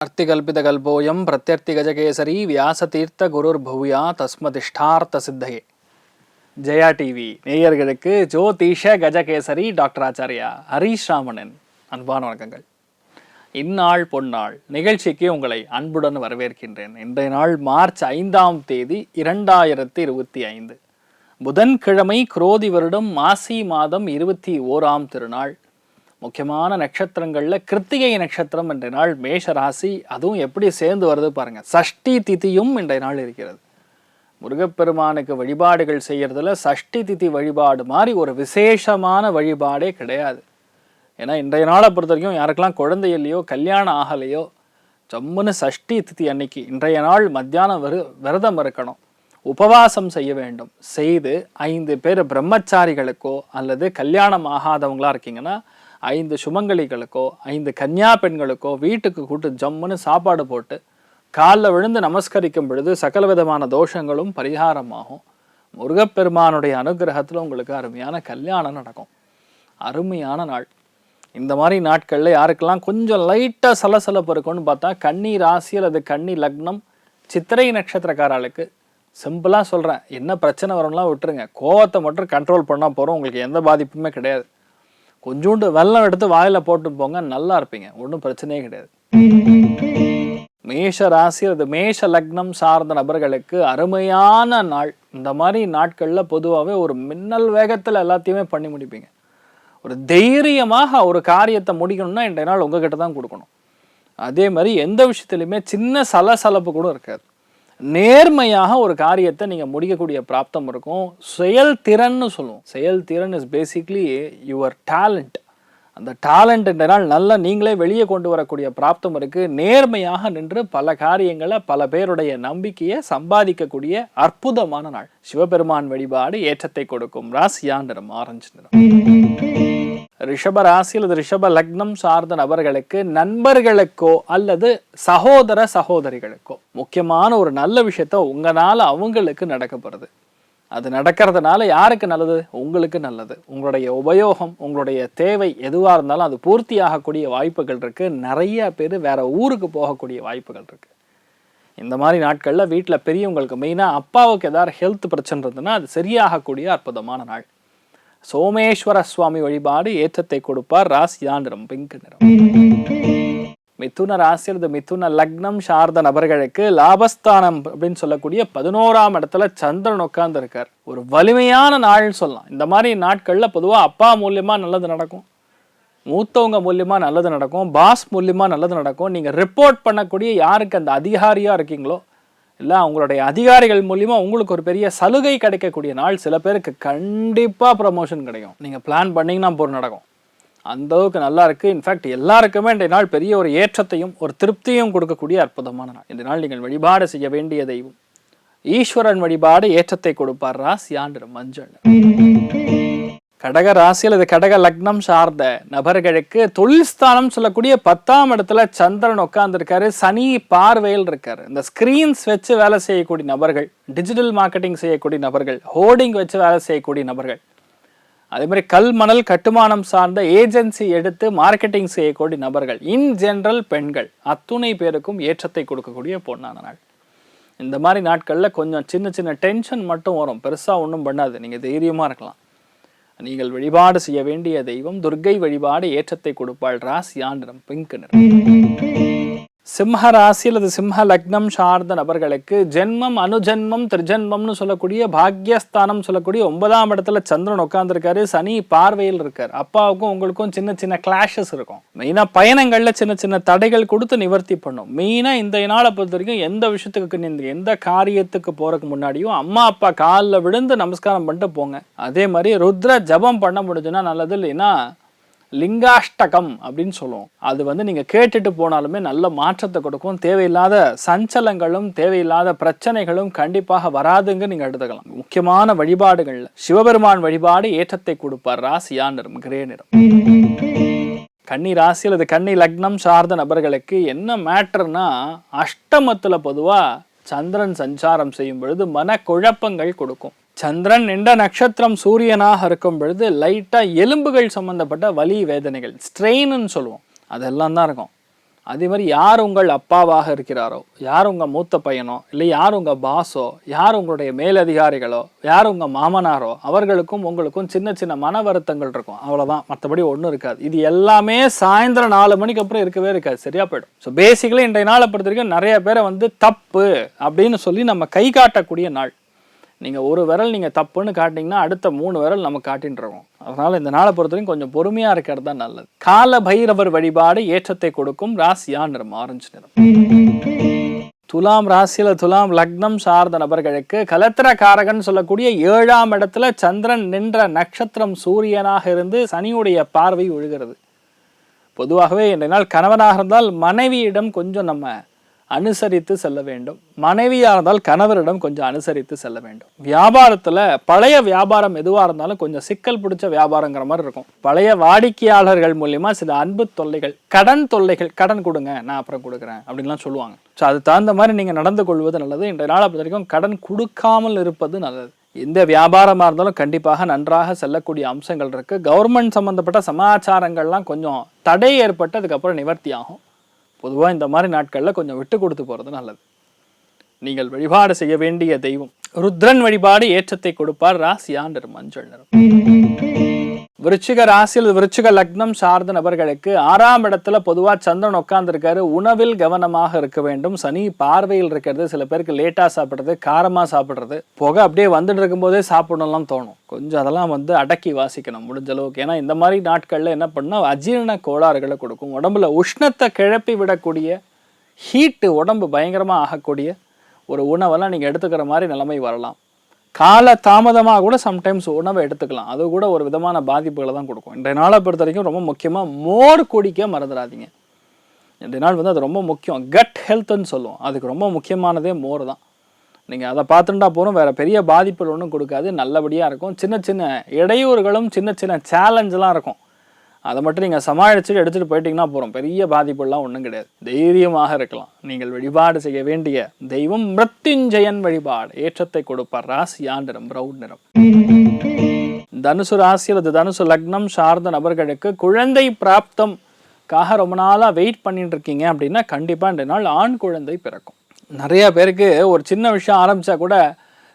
அர்த்திகல்பிதகல்போயம் பிரத்யர்த்தி Gajakesari வியாசதீர்த்த குருர் பௌயா தஸ்மதிஷ்டார்த்த சித்தையே. Jaya TV நேயர்களுக்கு ஜோதிஷ Gajakesari doctor Acharya Harish ராமனின் அன்பான வணக்கங்கள். இந்நாள் பொன்னாள் நிகழ்ச்சிக்கு உங்களை அன்புடன் வரவேற்கின்றேன். இன்றைய நாள் மார்ச் 5ஆம் தேதி 2025 புதன்கிழமை, குரோதி வருடம் மாசி மாதம் 21ஆம் திருநாள். முக்கியமான நட்சத்திரங்களில் கிருத்திகை நட்சத்திரம் இன்றைய நாள் மேஷ ராசி. அதுவும் எப்படி சேர்ந்து வருது பாருங்கள். சஷ்டி திதியும் இன்றைய நாள் இருக்கிறது. முருகப்பெருமானுக்கு வழிபாடுகள் செய்கிறதுல சஷ்டி திதி வழிபாடு மாதிரி ஒரு விசேஷமான வழிபாடே கிடையாது. ஏன்னா இன்றைய நாளை பொறுத்த வரைக்கும் யாருக்கெல்லாம் குழந்தை இல்லையோ, கல்யாணம் ஆகலையோ, ஜம்முன்னு சஷ்டி திதி அன்னைக்கு இன்றைய நாள் மத்தியானம் விரதம் இருக்கணும், உபவாசம் செய்ய வேண்டும். செய்து 5 பேர் பிரம்மச்சாரிகளுக்கோ அல்லது கல்யாணம் ஆகாதவங்களா இருக்கீங்கன்னா 5 சுமங்கலிகளுக்கோ 5 கன்னியா பெண்களுக்கோ வீட்டுக்கு கூட்டு ஜம்முன்னு சாப்பாடு போட்டு காலில் விழுந்து நமஸ்கரிக்கும் பொழுது சகல விதமான தோஷங்களும் பரிகாரமாகும். முருகப்பெருமானுடைய அனுகிரகத்தில் உங்களுக்கு அருமையான கல்யாணம் நடக்கும். அருமையான நாள். இந்த மாதிரி நாட்களில் யாருக்கெல்லாம் கொஞ்சம் லைட்டாக சலசலப்பு இருக்குன்னு பார்த்தா கன்னி ராசி அல்லது கன்னி லக்னம், சித்திரை நட்சத்திரக்காரர்களுக்கு சிம்பிளாக சொல்கிறேன், என்ன பிரச்சனை வரும்லாம் விட்டுருங்க, கோவத்தை மட்டும் கண்ட்ரோல் பண்ணால் போகிறோம், உங்களுக்கு எந்த பாதிப்புமே கிடையாது. கொஞ்சோண்டு வெள்ளம் எடுத்து வாயில போட்டு போங்க, நல்லா இருப்பீங்க, ஒன்றும் பிரச்சனையே கிடையாது. மேஷ ராசி அது மேஷ லக்னம் சார்ந்த நபர்களுக்கு அருமையான நாள். இந்த மாதிரி நாட்களில் பொதுவாகவே ஒரு மின்னல் வேகத்தில் எல்லாத்தையுமே பண்ணி முடிப்பீங்க. ஒரு தைரியமாக ஒரு காரியத்தை முடிக்கணும்னா இன்றைய நாள் உங்ககிட்ட தான் கொடுக்கணும். அதே மாதிரி எந்த விஷயத்துலையுமே சின்ன சலசலப்பு கூட இருக்காது. நேர்மையாக ஒரு காரியத்தை நீங்கள் முடிக்கக்கூடிய பிராப்தம் இருக்கும். செயல்திறன்னு சொல்லுவோம். செயல்திறன் இஸ் பேசிக்லி யுவர் டேலண்ட். அந்த டேலண்ட் இந்த நாள் நல்லா நீங்களே வெளியே கொண்டு வரக்கூடிய பிராப்தம் இருக்குது. நேர்மையாக நின்று பல காரியங்களை பல பேருடைய நம்பிக்கையை சம்பாதிக்கக்கூடிய அற்புதமான நாள். சிவபெருமான் வழிபாடு ஏற்றத்தை கொடுக்கும். ராசியா நிறம் ஆரஞ்சு நிறம். ரிஷப ராசி அல்லது ரிஷப லக்னம் சார்ந்த நபர்களுக்கு நண்பர்களுக்கோ அல்லது சகோதர சகோதரிகளுக்கோ முக்கியமான ஒரு நல்ல விஷயத்த உங்களால் அவங்களுக்கு நடக்கப்படுது. அது நடக்கிறதுனால யாருக்கு நல்லது? உங்களுக்கு நல்லது. உங்களுடைய உபயோகம், உங்களுடைய தேவை எதுவாக இருந்தாலும் அது பூர்த்தி ஆகக்கூடிய வாய்ப்புகள் இருக்குது. நிறைய பேர் வேற ஊருக்கு போகக்கூடிய வாய்ப்புகள் இருக்குது. இந்த மாதிரி நாட்களில் வீட்டில் பெரியவங்களுக்கு, மெயினாக அப்பாவுக்கு ஏதாவது ஹெல்த் பிரச்சனை இருந்ததுன்னா அது சரியாகக்கூடிய அற்புதமான நாள். சோமேஸ்வர சுவாமி வழிபாடு ஏற்றத்தை கொடுப்பார். ராசியா நிறம் பிங்க் நிறம். மிதுன ராசி அல்லது மிதுன லக்னம் சார்ந்த நபர்களுக்கு லாபஸ்தானம் அப்படின்னு சொல்லக்கூடிய 11ஆம் இடத்துல சந்திரன் உட்கார்ந்து இருக்கார். ஒரு வலிமையான நாள்னு சொல்லலாம். இந்த மாதிரி நாட்கள்ல பொதுவாக அப்பா மூலியமா நல்லது நடக்கும், மூத்தவங்க மூலியமா நல்லது நடக்கும், பாஸ் மூலியமா நல்லது நடக்கும். நீங்க ரிப்போர்ட் பண்ணக்கூடிய யாருக்கு அந்த அதிகாரியா இருக்கீங்களோ இல்லை அவங்களுடைய அதிகாரிகள் மூலிமா உங்களுக்கு ஒரு பெரிய சலுகை கிடைக்கக்கூடிய நாள். சில பேருக்கு கண்டிப்பாக ப்ரமோஷன் கிடைக்கும். நீங்கள் பிளான் பண்ணிங்கன்னா போர் நடக்கும். அந்த அளவுக்கு நல்லா இருக்குது. இன்ஃபேக்ட் எல்லாருக்குமே இந்த நாள் பெரிய ஒரு ஏற்றத்தையும் ஒரு திருப்தியும் கொடுக்கக்கூடிய அற்புதமான நாள். இந்த நாள் நீங்கள் வழிபாடு செய்ய வேண்டிய தெய்வம் ஈஸ்வரன் வழிபாடு ஏற்றத்தை கொடுப்பார். ராசியா நிறம் மஞ்சள். கடக ராசி அல்லது கடக லக்னம் சார்ந்த நபர்களுக்கு தொழில் ஸ்தானம் சொல்லக்கூடிய 10ஆம் இடத்துல சந்திரன் உட்கார்ந்துருக்காரு. சனி பார்வையில் இருக்காரு. இந்த ஸ்கிரீன்ஸ் வச்சு வேலை செய்யக்கூடிய நபர்கள், டிஜிட்டல் மார்க்கெட்டிங் செய்யக்கூடிய நபர்கள், ஹோர்டிங் வச்சு வேலை செய்யக்கூடிய நபர்கள், அதே மாதிரி கல் மணல் கட்டுமானம் சார்ந்த ஏஜென்சி எடுத்து மார்க்கெட்டிங் செய்யக்கூடிய நபர்கள், இன் ஜெனரல் பெண்கள் அத்துணை பேருக்கும் ஏற்றத்தை கொடுக்கக்கூடிய பொன்னான நாள். இந்த மாதிரி நாட்களில் கொஞ்சம் சின்ன சின்ன டென்ஷன் மட்டும் வரும், பெருசாக ஒன்றும் பண்ணாது. நீங்கள் தைரியமாக இருக்கலாம். நீங்கள் வழிபாடு செய்ய வேண்டிய தெய்வம் துர்க்கை வழிபாடு ஏற்றத்தை கொடுப்பாள். ராசியா நிறம் பிங்க் நிறம். சிம்ம ராசி அல்லது சிம்ம லக்னம் சார்ந்த நபர்களுக்கு ஜென்மம் அனுஜென்மம் திரிஜென்மம்னு சொல்லக்கூடிய பாக்யஸ்தானம் சொல்லக்கூடிய 9ஆம் இடத்துல சந்திரன் உட்கார்ந்துருக்காரு. சனி பார்வையில் இருக்கார். அப்பாவுக்கும் உங்களுக்கும் சின்ன சின்ன கிளாஷஸ் இருக்கும். மெயினாக பயணங்களில் சின்ன சின்ன தடைகள் கொடுத்து நிவர்த்தி பண்ணும். மெயினாக இந்த நாளை பொறுத்த வரைக்கும் எந்த விஷயத்துக்கு நீங்கள் எந்த காரியத்துக்கு போகிறதுக்கு முன்னாடியும் அம்மா அப்பா காலில் விழுந்து நமஸ்காரம் பண்ணிட்டு போங்க. அதே மாதிரி ருத்ர ஜபம் பண்ண முடிஞ்சுன்னா நல்லது. இல்லைன்னா லிங்காஷ்டகம் அப்படின்னு சொல்லுவோம். அது நீங்கள் கேட்டுட்டு போனாலுமே நல்ல மாற்றத்தை கொடுக்கும். தேவையில்லாத சஞ்சலங்களும் தேவையில்லாத பிரச்சனைகளும் கண்டிப்பாக வராதுங்க நீங்கள் எடுத்துக்கலாம். முக்கியமான வழிபாடுகள் சிவபெருமான் வழிபாடு ஏற்றத்தை கொடுப்பார். ராசியா நிறம் கிரே நிறம். கன்னி ராசி அல்லது கன்னி லக்னம் சார்ந்த நபர்களுக்கு என்ன மேட்டர்னா, அஷ்டமத்தில் பொதுவாக சந்திரன் சஞ்சாரம் செய்யும் பொழுது மன குழப்பங்கள் கொடுக்கும். சந்திரன் என்ற நட்சத்திரம் சூரியனாக இருக்கும் பொழுது லைட்டாக எலும்புகள் சம்மந்தப்பட்ட வலி வேதனைகள், ஸ்ட்ரெயின்னு சொல்லுவோம், அதெல்லாம் தான் இருக்கும். அதே மாதிரி யார் உங்கள் அப்பாவாக இருக்கிறாரோ, யார் உங்கள் மூத்த பையனோ, இல்லை யார் உங்கள் பாஸோ, யார் உங்களுடைய மேலதிகாரிகளோ, யார் உங்கள் மாமனாரோ, அவர்களுக்கும் உங்களுக்கும் சின்ன சின்ன மன வருத்தங்கள் இருக்கும். அவ்வளோதான், மற்றபடி ஒன்றும் இருக்காது. இது எல்லாமே சாயந்தரம் 4 மணிக்கு அப்புறம் இருக்கவே இருக்காது, சரியா போயிடும். ஸோ பேசிக்கலி இன்றைய நாளை பொறுத்த வரைக்கும் நிறைய பேரை தப்பு அப்படின்னு சொல்லி நம்ம கை காட்டக்கூடிய நாள். நீங்கள் ஒரு விரல் நீங்கள் தப்புன்னு காட்டிங்கன்னா அடுத்த 3 விரல் நம்ம காட்டின்னு இருக்கோம். அதனால் இந்த நாளை பொறுத்தவரைக்கும் கொஞ்சம் பொறுமையாக இருக்கிறது தான் நல்லது. கால பைரவர் வழிபாடு ஏற்றத்தை கொடுக்கும். ராசியா நிறம் ஆரஞ்சு நிறம். துலாம் ராசியில் துலாம் லக்னம் சார்ந்த நபர்களுக்கு கலத்திர காரகன் சொல்லக்கூடிய 7ஆம் இடத்துல சந்திரன் நின்ற நட்சத்திரம் சூரியனாக இருந்து சனியுடைய பார்வை விழுகிறது. பொதுவாகவே இன்றைய நாள் கணவனாக இருந்தால் மனைவியிடம் கொஞ்சம் நம்ம அனுசரித்து செல்ல வேண்டும். மனைவியாக இருந்தால் கணவரிடம் கொஞ்சம் அனுசரித்து செல்ல வேண்டும். வியாபாரத்தில் பழைய வியாபாரம் எதுவாக இருந்தாலும் கொஞ்சம் சிக்கல் பிடிச்ச வியாபாரங்கிற மாதிரி இருக்கும். பழைய வாடிக்கையாளர்கள் மூலியமா சில அன்பு தொல்லைகள், கடன் தொல்லைகள், கடன் கொடுங்க நான் அப்புறம் கொடுக்குறேன் அப்படின்லாம் சொல்லுவாங்க. ஸோ அது தகுந்த மாதிரி நீங்கள் நடந்து கொள்வது நல்லது. இன்றைய நாளை பொறுத்த வரைக்கும் கடன் கொடுக்காமல் இருப்பது நல்லது. எந்த வியாபாரமாக இருந்தாலும் கண்டிப்பாக நன்றாக செல்லக்கூடிய அம்சங்கள் இருக்குது. கவர்மெண்ட் சம்மந்தப்பட்ட சமாச்சாரங்கள்லாம் கொஞ்சம் தடை ஏற்பட்டு அதுக்கப்புறம் நிவர்த்தி ஆகும். பொதுவாக இந்த மாதிரி நாட்களில் கொஞ்சம் விட்டு கொடுத்து போகிறது நல்லது. நீங்கள் வழிபாடு செய்ய வேண்டிய தெய்வம் ருத்ரன் வழிபாடு ஏற்றத்தை கொடுப்பார். ராசியா நிறம் மஞ்சள் நிறம். விருச்சிக ராசியில் விருச்சிக லக்னம் சார்ந்த நபர்களுக்கு 6ஆம் இடத்துல பொதுவாக சந்திரன் உட்கார்ந்துருக்காரு. உணவில் கவனமாக இருக்க வேண்டும். சனி பார்வையில் இருக்கிறது. சில பேருக்கு லேட்டாக சாப்பிட்றது, காரமாக சாப்பிட்றது, புகை அப்படியே வந்துட்டு இருக்கும்போதே சாப்பிடணும்லாம் தோணும். கொஞ்சம் அதெல்லாம் அடக்கி வாசிக்கணும் முடிஞ்ச அளவுக்கு. ஏன்னா இந்த மாதிரி நாட்களில் என்ன பண்ணால் அஜீரண கோளாறுகளை கொடுக்கும். உடம்புல உஷ்ணத்தை கிளப்பி விடக்கூடிய ஹீட்டு, உடம்பு பயங்கரமாக ஆகக்கூடிய ஒரு உணவெல்லாம் நீங்கள் எடுத்துக்கிற மாதிரி நிலைமை வரலாம். கால தாமதமாக கூட சம்டைம்ஸ் உணவை எடுத்துக்கலாம். அது கூட ஒரு விதமான பாதிப்புகளை தான் கொடுக்கும். இன்றைய நாளை பொறுத்த வரைக்கும் ரொம்ப முக்கியமாக மோர் குடிக்க மறந்துடாதீங்க. இன்றைய நாள் அது ரொம்ப முக்கியம். கட் ஹெல்த்துன்னு சொல்லுவோம். அதுக்கு ரொம்ப முக்கியமானதே மோர் தான். நீங்கள் அதை பார்த்துட்டா போகிறோம், வேறு பெரிய பாதிப்புகள் ஒன்றும் கொடுக்காது, நல்லபடியாக இருக்கும். சின்ன சின்ன இடையூறுகளும் சின்ன சின்ன சேலஞ்செலாம் இருக்கும். அதை மட்டும் நீங்கள் சமாளிச்சுட்டு எடுத்துகிட்டு போயிட்டீங்கன்னா போகிறோம், பெரிய பாதிப்புலாம் ஒன்றும் கிடையாது. தைரியமாக இருக்கலாம். நீங்கள் வழிபாடு செய்ய வேண்டிய தெய்வம் மிருத்யுஞ்சயன் வழிபாடு ஏற்றத்தை கொடுப்பார். ராசியா நிறம் பிரவுன் நிறம். தனுசு ராசியில் தனுசு லக்னம் சார்ந்த நபர்களுக்கு குழந்தை பிராப்தம்காக ரொம்ப நாளாக வெயிட் பண்ணிட்டு இருக்கீங்க அப்படின்னா கண்டிப்பாக இந்த நாள் ஆண் குழந்தை பிறக்கும். நிறைய பேருக்கு ஒரு சின்ன விஷயம் ஆரம்பித்தா கூட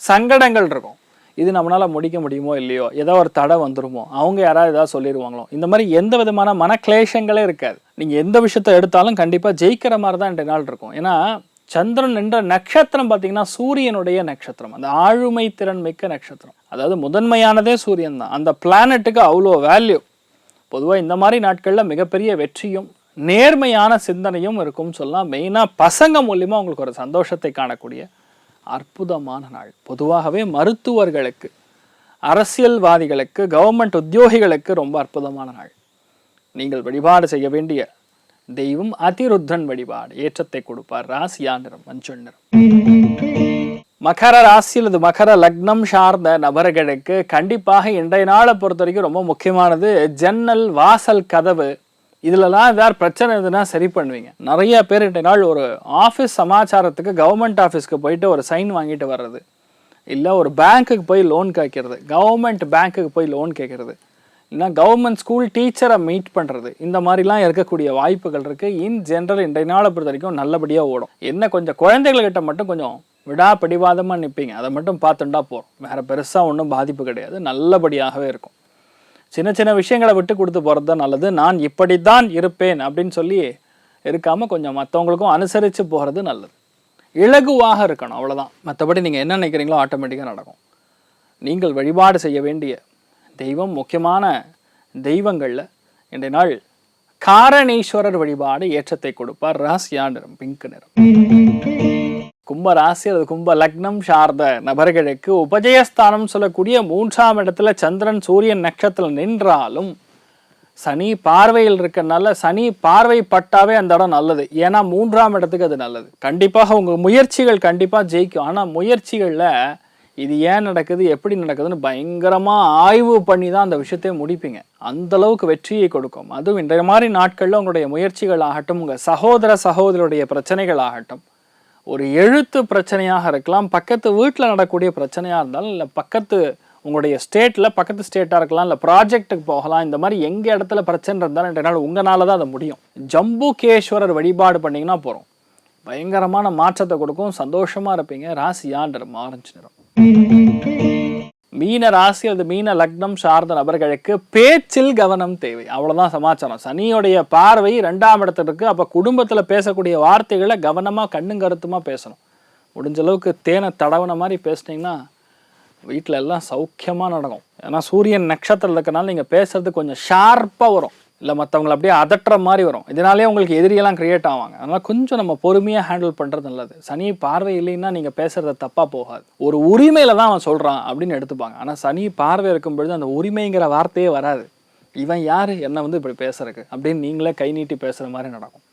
சங்கடங்கள் இருக்கும். இது நம்மளால் முடிக்க முடியுமோ இல்லையோ, ஏதோ ஒரு தடை வந்துருமோ, அவங்க யாராவது ஏதாவது சொல்லிடுவாங்களோ, இந்த மாதிரி எந்த விதமான மனக்லேஷங்களே இருக்காது. நீங்கள் எந்த விஷயத்தை எடுத்தாலும் கண்டிப்பாக ஜெயிக்கிற மாதிரி தான் இன்றைய நாள் இருக்கும். ஏன்னா சந்திரன் என்ற நட்சத்திரம் பார்த்தீங்கன்னா சூரியனுடைய நட்சத்திரம், அந்த ஆளுமை திறன் மிக்க நட்சத்திரம். அதாவது முதன்மையானதே சூரியன் தான். அந்த பிளானட்டுக்கு அவ்வளோ வேல்யூ. பொதுவாக இந்த மாதிரி நாட்களில் மிகப்பெரிய வெற்றியும் நேர்மையான சிந்தனையும் இருக்கும் சொல்லலாம். மெயினாக பசங்க மூலியமாக உங்களுக்கு ஒரு சந்தோஷத்தை காணக்கூடிய அற்புதமான நாள். பொதுவாகவே மருத்துவர்களுக்கு, அரசியல்வாதிகளுக்கு, கவர்மெண்ட் உத்தியோகிகளுக்கு ரொம்ப அற்புதமான நாள். நீங்கள் வழிபாடு செய்ய வேண்டிய தெய்வம் அதிருத்ரன் வழிபாடு ஏற்றத்தை கொடுப்பார். ராசியா நிறம் மஞ்சள் நிறம். மகர ராசியில் மகர லக்னம் சார்ந்த நபர்களுக்கு கண்டிப்பாக இன்றைய நாளை பொறுத்த வரைக்கும் ரொம்ப முக்கியமானது ஜன்னல், வாசல், கதவு, இதுலலாம் ஏதாவது பிரச்சனை இருந்ததுன்னா சரி பண்ணுவீங்க. நிறைய பேர் இன்றைய நாள் ஒரு ஆஃபீஸ் சமாச்சாரத்துக்கு கவர்மெண்ட் ஆஃபீஸ்க்கு போயிட்டு ஒரு சைன் வாங்கிட்டு வர்றது, இல்லை ஒரு பேங்க்குக்கு போய் லோன் கேட்கறது, கவர்மெண்ட் பேங்க்குக்கு போய் லோன் கேட்கறது, இல்லைனா கவர்மெண்ட் ஸ்கூல் டீச்சரை மீட் பண்ணுறது, இந்த மாதிரிலாம் இருக்கக்கூடிய வாய்ப்புகள் இருக்குது. இன் ஜென்ரல் இன்றைய நாளை பொறுத்த வரைக்கும் நல்லபடியாக ஓடும். என்ன கொஞ்சம் குழந்தைகள்கிட்ட மட்டும் கொஞ்சம் விடாப்பிடிவாதமாக நிற்பீங்க, அதை மட்டும் பார்த்துட்டா போகிறோம். வேறு பெருசாக ஒன்றும் பாதிப்பு கிடையாது, நல்லபடியாகவே இருக்கும். சின்ன சின்ன விஷயங்களை விட்டு கொடுத்து போகிறது தான் நல்லது. நான் இப்படித்தான் இருப்பேன் அப்படின்னு சொல்லி இருக்காமல் கொஞ்சம் மற்றவங்களுக்கும் அனுசரித்து போகிறது நல்லது. இலகுவாக இருக்கணும், அவ்வளோதான். மற்றபடி நீங்கள் என்ன நினைக்கிறீங்களோ ஆட்டோமேட்டிக்காக நடக்கும். நீங்கள் வழிபாடு செய்ய வேண்டிய தெய்வம் முக்கியமான தெய்வங்களில் இன்றைய நாள் காரணீஸ்வரர் வழிபாடு ஏற்றத்தை கொடுப்பார். ராசியா நிறம் பிங்க் நிறம். கும்ப ராசி அல்லது கும்ப லக்னம் சார்ந்த நபர்களுக்கு உபஜயஸ்தானம் சொல்லக்கூடிய 3ஆம் இடத்துல சந்திரன் சூரியன் நட்சத்திரம் நின்றாலும் சனி பார்வையில் இருக்கனால, சனி பார்வை பட்டாவே அந்த இடம் நல்லது. ஏன்னா 3ஆம் இடத்துக்கு அது நல்லது. கண்டிப்பாக உங்கள் முயற்சிகள் கண்டிப்பாக ஜெயிக்கும். ஆனால் முயற்சிகளில் இது ஏன் நடக்குது, எப்படி நடக்குதுன்னு பயங்கரமாக ஆய்வு பண்ணி தான் அந்த விஷயத்தை முடிப்பீங்க. அந்தளவுக்கு வெற்றியை கொடுக்கும். அதுவும் இன்றைய மாதிரி நாட்களில் உங்களுடைய முயற்சிகள் ஆகட்டும், உங்கள் சகோதரருடைய பிரச்சனைகள் ஆகட்டும், ஒரு எழுத்து பிரச்சனையாக இருக்கலாம், பக்கத்து வீட்டில் நடக்கக்கூடிய பிரச்சனையாக இருந்தாலும், இல்லை பக்கத்து உங்களுடைய ஸ்டேட்டில் பக்கத்து ஸ்டேட்டாக இருக்கலாம், இல்லை ப்ராஜெக்ட்டுக்கு போகலாம். இந்த மாதிரி எங்கள் இடத்துல பிரச்சனை இருந்தாலும் ரெண்டு நாள் உங்களால் தான் அது முடியும். ஜம்புகேஸ்வரர் வழிபாடு பண்ணிங்கன்னா போகிறோம், பயங்கரமான மாற்றத்தை கொடுக்கும், சந்தோஷமாக இருப்பீங்க. ராசியான்ற ஆரஞ்சு நிறம். மீன ராசி அல்லது மீன லக்னம் சார்ந்த நபர்களுக்கு பேச்சில் கவனம் தேவை. அவ்வளோதான் சமாச்சாரம். சனியோடைய பார்வை 2ஆம் இடத்துல இருக்குது. அப்போ குடும்பத்தில் பேசக்கூடிய வார்த்தைகளை கவனமாக கண்ணும் கருத்துமாக பேசணும். முடிஞ்ச அளவுக்கு தேனை தடவின மாதிரி பேசுனீங்கன்னா வீட்டில் எல்லாம் சௌக்கியமாக நடக்கும். ஏன்னா சூரியன் நட்சத்திரம் இருக்கிறனால நீங்கள் பேசுறது கொஞ்சம் ஷார்ப்பாக வரும், இல்லை மற்றவங்களை அப்படியே அதட்டுற மாதிரி வரும். இதனாலே உங்களுக்கு எதிரியெல்லாம் கிரியேட் ஆவாங்க. அதனால் கொஞ்சம் நம்ம பொறுமையாக ஹேண்டில் பண்ணுறது நல்லது. சனி பார்வை இல்லைன்னா நீங்கள் பேசுகிறத தப்பாக போகாது. ஒரு உரிமையில் தான் அவன் சொல்கிறான் அப்படின்னு எடுத்துப்பாங்க. ஆனால் சனி பார்வை இருக்கும் பொழுது அந்த உரிமைங்கிற வார்த்தையே வராது. இவன் யார் என்னை இப்படி பேசுறதுக்கு அப்படின்னு நீங்களே கை நீட்டி பேசுகிற மாதிரி நடக்கும்.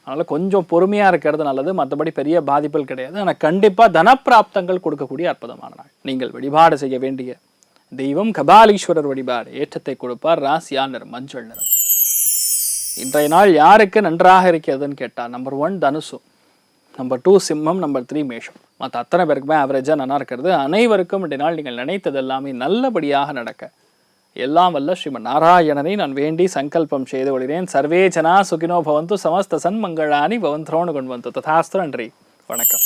அதனால் கொஞ்சம் பொறுமையாக இருக்கிறது நல்லது. மற்றபடி பெரிய பாதிப்புகள் கிடையாது. ஆனால் கண்டிப்பாக தனப்பிராப்தங்கள் கொடுக்கக்கூடிய அற்புதமான நாள். நீங்கள் வழிபாடு செய்ய வேண்டிய தெய்வம் கபாலீஸ்வரர் வழிபாடு. ஏற்றத்தை கொடுப்பார். ராசியா நிறம் மஞ்சள் நிறம். இன்றைய நாள் யாருக்கு நன்றாக இருக்கிறதுன்னு கேட்டால், நம்பர் 1 தனுசு, நம்பர் 2 சிம்மம், நம்பர் 3 மேஷம். மற்ற அத்தனை பேருக்குமே ஆவரேஜாக நல்லா இருக்கிறது. அனைவருக்கும் இன்றைய நாள் நீங்கள் நினைத்தது எல்லாமே நல்லபடியாக நடக்க எல்லாம் வல்ல ஸ்ரீமன் நாராயணனை நான் வேண்டி சங்கல்பம் செய்து கொள்கிறேன். சர்வே ஜனா சுகினோ பவந்து, சமஸ்த சன்மங்களானி பவந்தோன்னு கொண்டு வந்து ததாஸ்து. நன்றி, வணக்கம்.